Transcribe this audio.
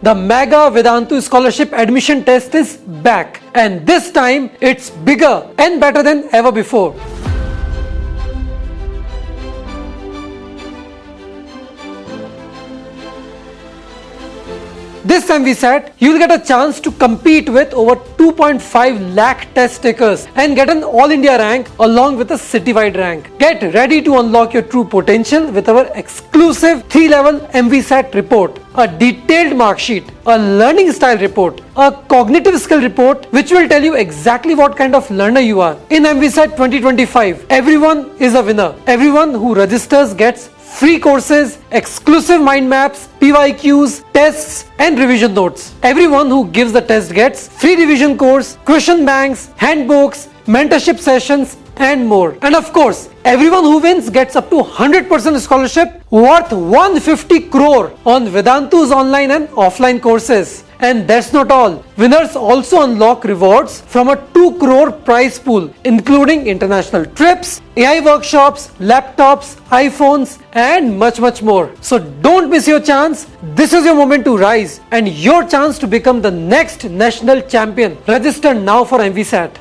The mega Vedantu scholarship admission test is back, and this time it's bigger and better than ever before. This MVSAT, you will get a chance to compete with over 2.5 lakh test takers and get an All India rank along with a citywide rank. Get ready to unlock your true potential with our exclusive 3-level MVSAT report, a detailed mark sheet, a learning style report, a cognitive skill report which will tell you exactly what kind of learner you are. In MVSAT 2025, everyone is a winner. Everyone who registers gets free courses, exclusive mind maps, PYQs, tests and revision notes. Everyone who gives the test gets free revision course, question banks, handbooks, mentorship sessions and more. And of course, everyone who wins gets up to 100% scholarship worth 150 crore on Vedantu's online and offline courses. And that's not all. Winners also unlock rewards from a 2 crore prize pool, including international trips, AI workshops, laptops, iPhones, and much more. So don't miss your chance. This is your moment to rise and your chance to become the next national champion. Register now for MVSAT.